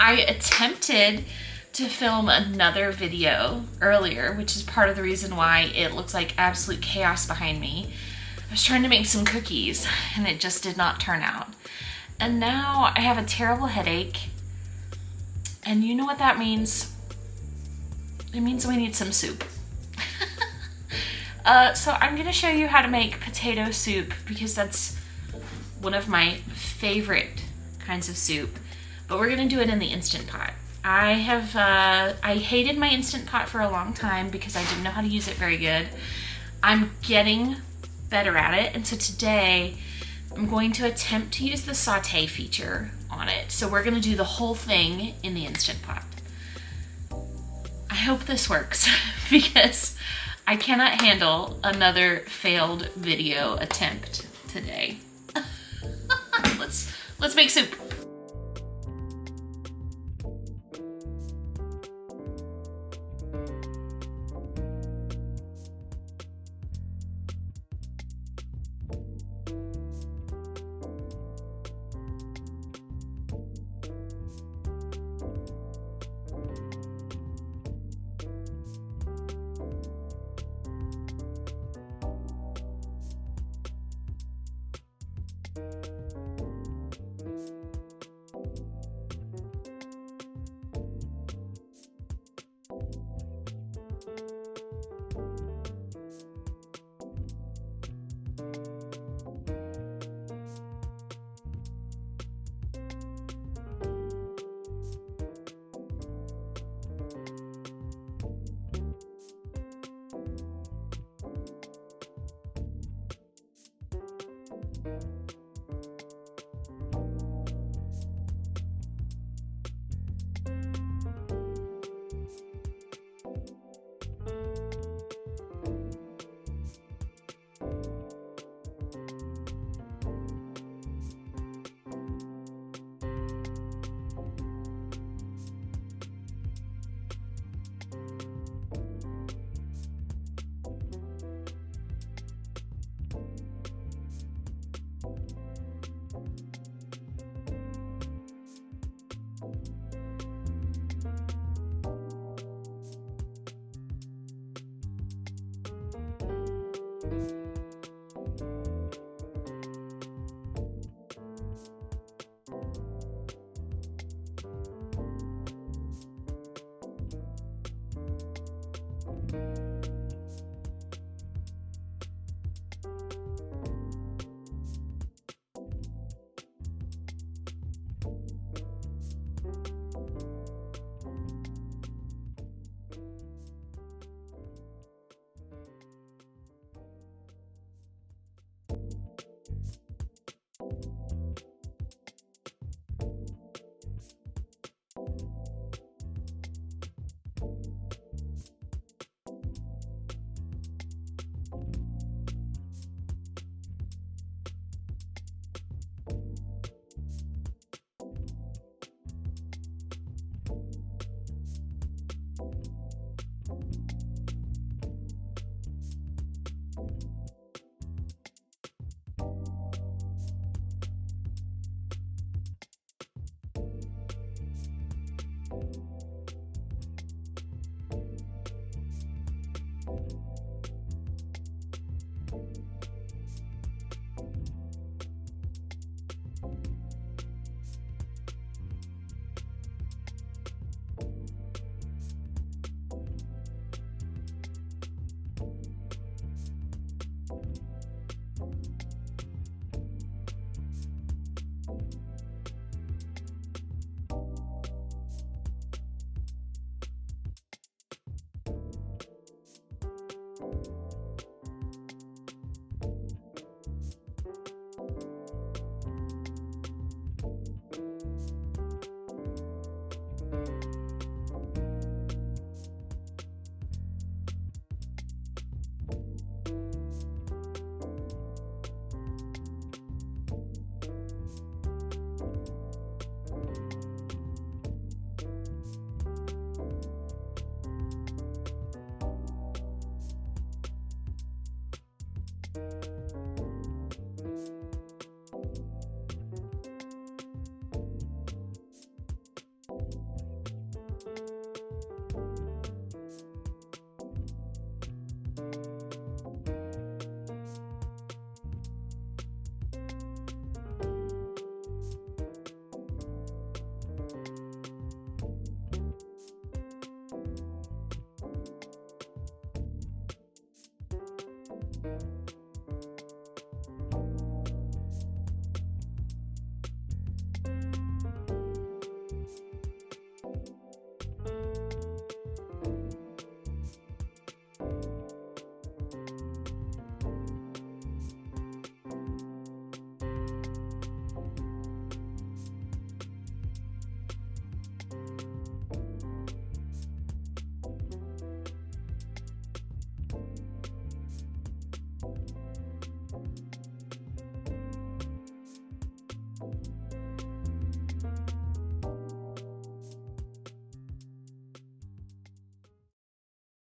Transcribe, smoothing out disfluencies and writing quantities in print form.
I attempted to film another video earlier, which is part of the reason why it looks like absolute chaos behind me. I was trying to make some cookies and it just did not turn out. And now I have a terrible headache. And you know what that means? It means we need some soup. So I'm gonna show you how to make potato soup because that's one of my favorite kinds of soup. But we're gonna do it in the Instant Pot. I hated my Instant Pot for a long time because I didn't know how to use it very good. I'm getting better at it, and so today I'm going to attempt to use the saute feature on it. So we're gonna do the whole thing in the Instant Pot. I hope this works because I cannot handle another failed video attempt today. Let's make soup.